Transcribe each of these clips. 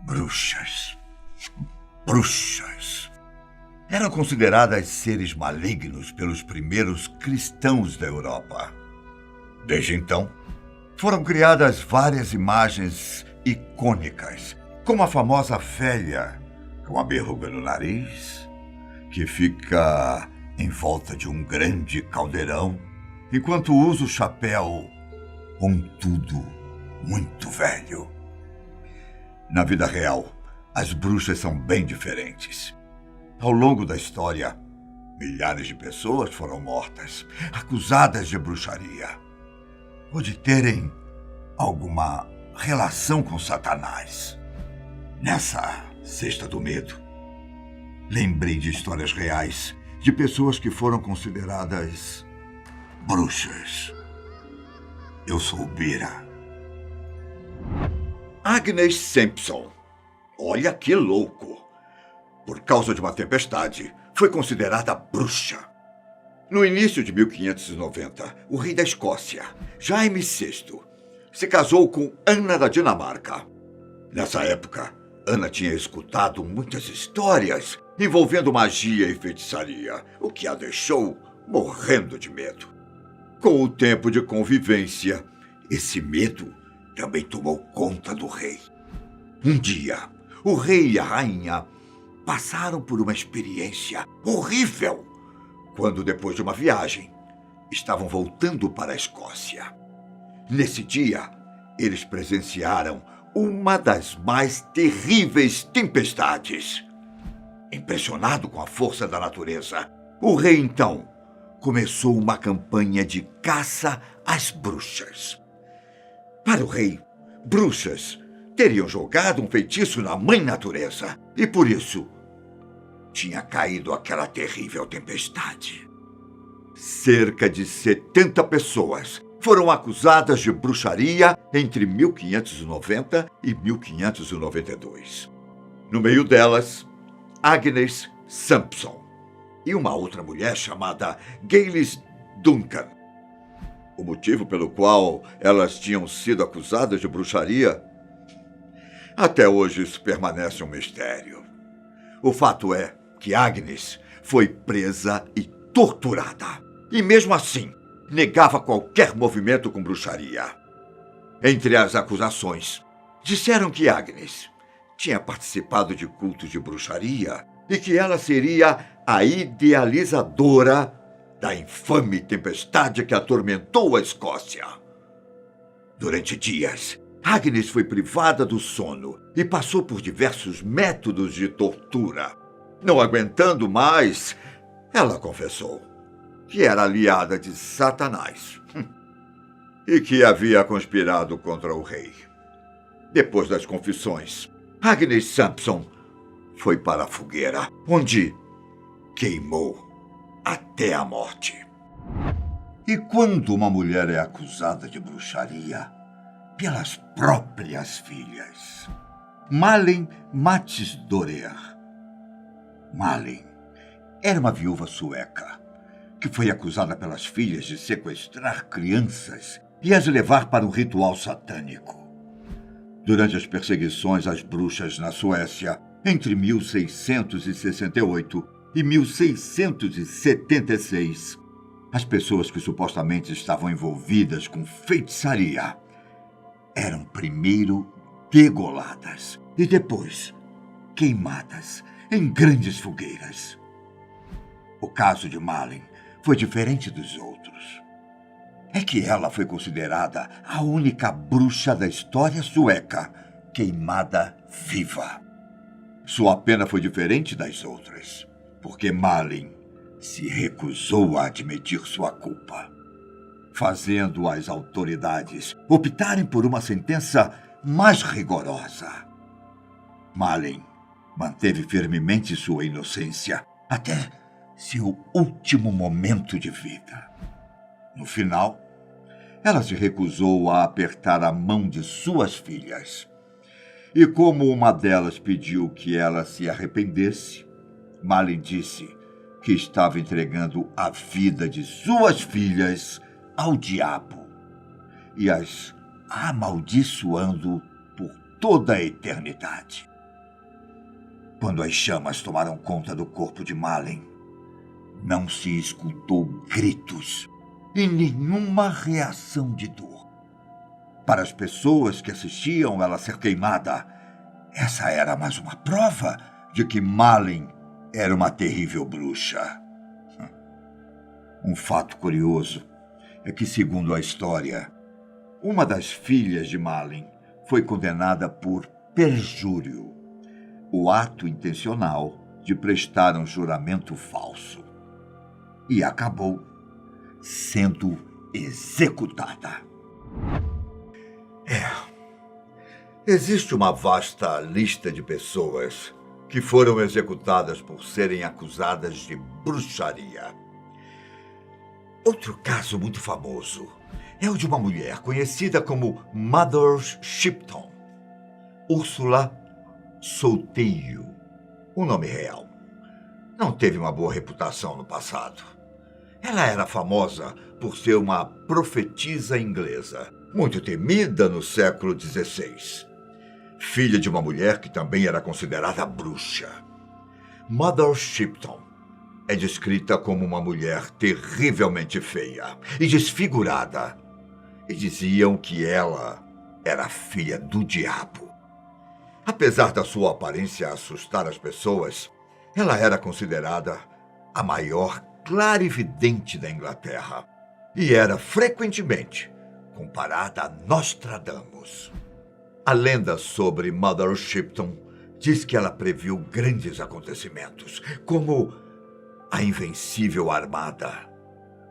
Bruxas. Bruxas. Eram consideradas seres malignos pelos primeiros cristãos da Europa. Desde então, foram criadas várias imagens icônicas, como a famosa velha com a verruga no nariz, que fica em volta de um grande caldeirão, enquanto usa o chapéu pontudo, muito velho. Na vida real, as bruxas são bem diferentes. Ao longo da história, milhares de pessoas foram mortas, acusadas de bruxaria, ou de terem alguma relação com Satanás. Nessa Sexta do Medo, lembrei de histórias reais de pessoas que foram consideradas bruxas. Eu sou Bira. Agnes Sampson. Olha que louco! Por causa de uma tempestade, foi considerada bruxa. No início de 1590, o rei da Escócia, Jaime VI, se casou com Ana da Dinamarca. Nessa época, Ana tinha escutado muitas histórias envolvendo magia e feitiçaria, o que a deixou morrendo de medo. Com o tempo de convivência, esse medo também tomou conta do rei. Um dia, o rei e a rainha passaram por uma experiência horrível quando, depois de uma viagem, estavam voltando para a Escócia. Nesse dia, eles presenciaram uma das mais terríveis tempestades. Impressionado com a força da natureza, o rei, então, começou uma campanha de caça às bruxas. Para o rei, bruxas teriam jogado um feitiço na mãe natureza e, por isso, tinha caído aquela terrível tempestade. Cerca de 70 pessoas foram acusadas de bruxaria entre 1590 e 1592. No meio delas, Agnes Sampson e uma outra mulher chamada Gaylis Duncan. O motivo pelo qual elas tinham sido acusadas de bruxaria? Até hoje isso permanece um mistério. O fato é que Agnes foi presa e torturada. E mesmo assim, negava qualquer movimento com bruxaria. Entre as acusações, disseram que Agnes tinha participado de cultos de bruxaria e que ela seria a idealizadora da infame tempestade que atormentou a Escócia. Durante dias, Agnes foi privada do sono e passou por diversos métodos de tortura. Não aguentando mais, ela confessou que era aliada de Satanás e que havia conspirado contra o rei. Depois das confissões, Agnes Sampson foi para a fogueira, onde queimou até a morte. E quando uma mulher é acusada de bruxaria pelas próprias filhas? Malin Matsdorer. Malin era uma viúva sueca que foi acusada pelas filhas de sequestrar crianças e as levar para um ritual satânico. Durante as perseguições às bruxas na Suécia, entre 1668 e 1676, as pessoas que supostamente estavam envolvidas com feitiçaria eram primeiro degoladas e depois queimadas em grandes fogueiras. O caso de Malin foi diferente dos outros. É que ela foi considerada a única bruxa da história sueca queimada viva. Sua pena foi diferente das outras, porque Malin se recusou a admitir sua culpa, fazendo as autoridades optarem por uma sentença mais rigorosa. Malin manteve firmemente sua inocência até seu último momento de vida. No final, ela se recusou a apertar a mão de suas filhas. E como uma delas pediu que ela se arrependesse, Malin disse que estava entregando a vida de suas filhas ao diabo e as amaldiçoando por toda a eternidade. Quando as chamas tomaram conta do corpo de Malin, não se escutou gritos e nenhuma reação de dor. Para as pessoas que assistiam ela ser queimada, essa era mais uma prova de que Malin era uma terrível bruxa. Um fato curioso é que, segundo a história, uma das filhas de Malin foi condenada por perjúrio, o ato intencional de prestar um juramento falso, e acabou sendo executada. Existe uma vasta lista de pessoas que foram executadas por serem acusadas de bruxaria. Outro caso muito famoso é o de uma mulher conhecida como Mother Shipton, Úrsula Solteio, o nome real. Não teve uma boa reputação no passado. Ela era famosa por ser uma profetisa inglesa, muito temida no século XVI. Filha de uma mulher que também era considerada bruxa. Mother Shipton é descrita como uma mulher terrivelmente feia e desfigurada, e diziam que ela era filha do diabo. Apesar da sua aparência assustar as pessoas, ela era considerada a maior clarividente da Inglaterra e era frequentemente comparada a Nostradamus. A lenda sobre Mother Shipton diz que ela previu grandes acontecimentos, como a Invencível Armada,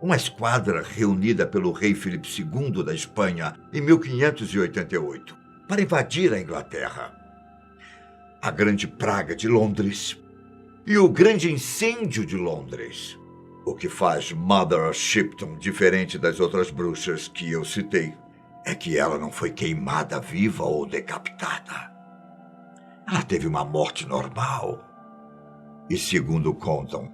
uma esquadra reunida pelo rei Filipe II da Espanha em 1588 para invadir a Inglaterra, a Grande Praga de Londres e o Grande Incêndio de Londres. O que faz Mother Shipton diferente das outras bruxas que eu citei é que ela não foi queimada viva ou decapitada. Ela teve uma morte normal. E, segundo contam,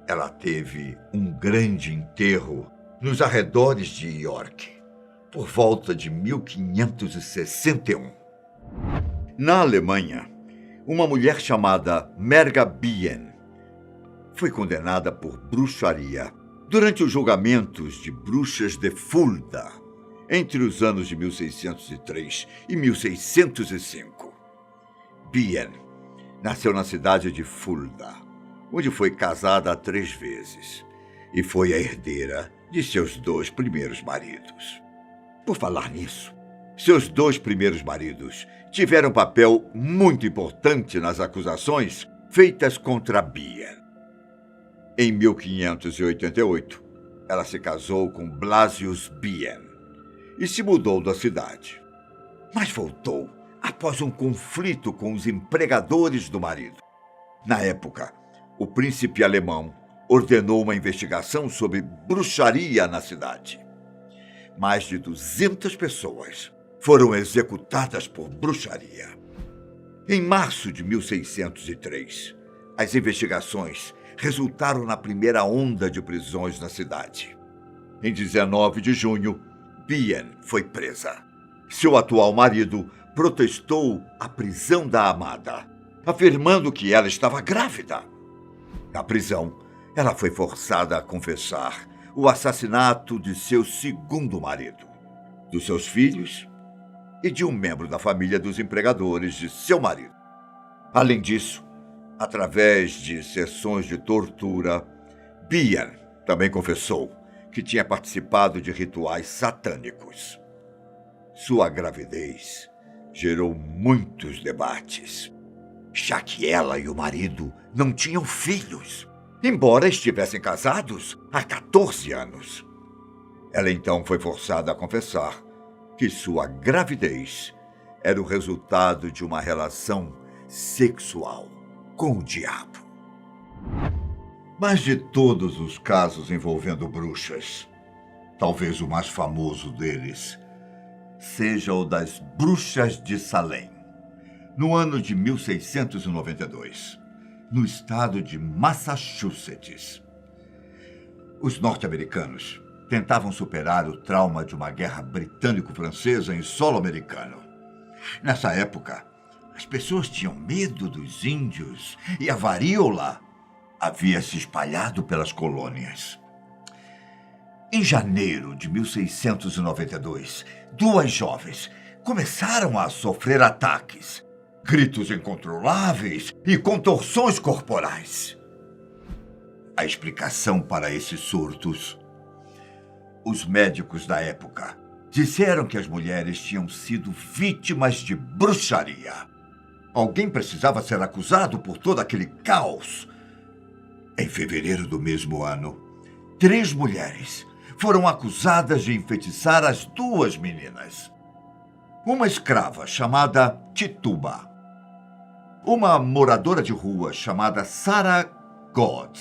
ela teve um grande enterro nos arredores de York, por volta de 1561. Na Alemanha, uma mulher chamada Merga Bien foi condenada por bruxaria durante os julgamentos de bruxas de Fulda, entre os anos de 1603 e 1605. Bien nasceu na cidade de Fulda, onde foi casada 3 vezes e foi a herdeira de seus 2 primeiros maridos. Por falar nisso, seus 2 primeiros maridos tiveram um papel muito importante nas acusações feitas contra Bien. Em 1588, ela se casou com Blasius Bien e se mudou da cidade. Mas voltou após um conflito com os empregadores do marido. Na época, o príncipe alemão ordenou uma investigação sobre bruxaria na cidade. Mais de 200 pessoas foram executadas por bruxaria. Em março de 1603, as investigações resultaram na primeira onda de prisões na cidade. Em 19 de junho, Bien foi presa. Seu atual marido protestou a prisão da amada, afirmando que ela estava grávida. Na prisão, ela foi forçada a confessar o assassinato de seu segundo marido, dos seus filhos e de um membro da família dos empregadores de seu marido. Além disso, através de sessões de tortura, Bien também confessou que tinha participado de rituais satânicos. Sua gravidez gerou muitos debates, já que ela e o marido não tinham filhos, embora estivessem casados há 14 anos. Ela então foi forçada a confessar que sua gravidez era o resultado de uma relação sexual com o diabo. Mas de todos os casos envolvendo bruxas, talvez o mais famoso deles seja o das Bruxas de Salem, no ano de 1692, no estado de Massachusetts. Os norte-americanos tentavam superar o trauma de uma guerra britânico-francesa em solo americano. Nessa época, as As pessoas tinham medo dos índios e a varíola havia se espalhado pelas colônias. Em janeiro de 1692, duas jovens começaram a sofrer ataques, gritos incontroláveis e contorções corporais. A explicação para esses surtos: os médicos da época disseram que as mulheres tinham sido vítimas de bruxaria. Alguém precisava ser acusado por todo aquele caos. Em fevereiro do mesmo ano, 3 mulheres foram acusadas de enfeitiçar as 2 meninas. Uma escrava chamada Tituba, uma moradora de rua chamada Sarah God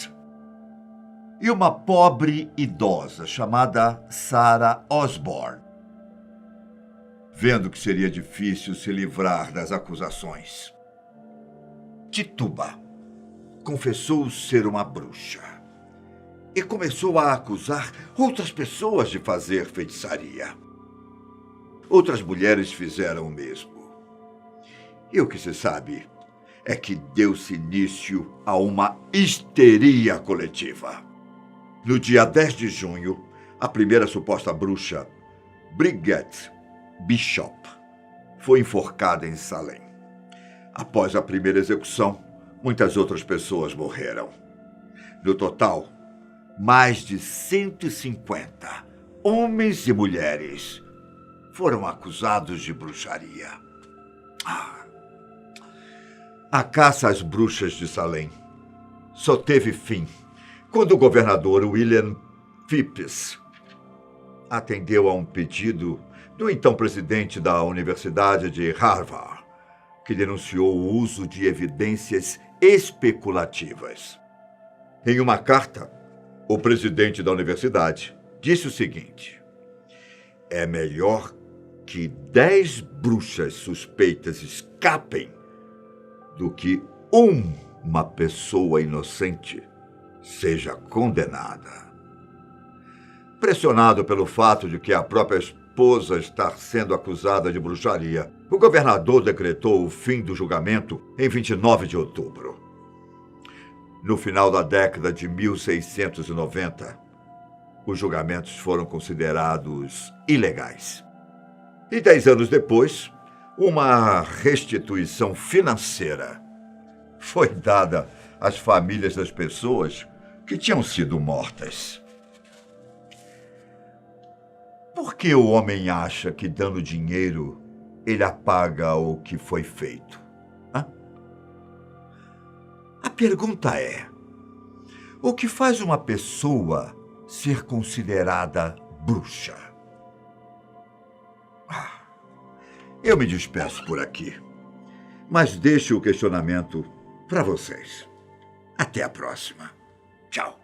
e uma pobre idosa chamada Sarah Osborne. Vendo que seria difícil se livrar das acusações, Tituba confessou ser uma bruxa e começou a acusar outras pessoas de fazer feitiçaria. Outras mulheres fizeram o mesmo. E o que se sabe é que deu-se início a uma histeria coletiva. No dia 10 de junho, a primeira suposta bruxa, Bridget Bishop, foi enforcada em Salem. Após a primeira execução, muitas outras pessoas morreram. No total, mais de 150 homens e mulheres foram acusados de bruxaria. A caça às bruxas de Salem só teve fim quando o governador William Phips atendeu a um pedido do então presidente da Universidade de Harvard, que denunciou o uso de evidências especulativas. Em uma carta, o presidente da universidade disse o seguinte: é melhor que 10 bruxas suspeitas escapem do que uma pessoa inocente seja condenada. Pressionado pelo fato de que a própria esposa está sendo acusada de bruxaria, o governador decretou o fim do julgamento em 29 de outubro. No final da década de 1690, os julgamentos foram considerados ilegais. E 10 anos depois, uma restituição financeira foi dada às famílias das pessoas que tinham sido mortas. Por que o homem acha que, dando dinheiro, ele apaga o que foi feito? A pergunta é: o que faz uma pessoa ser considerada bruxa? Eu me despeço por aqui, mas deixo o questionamento para vocês. Até a próxima. Tchau.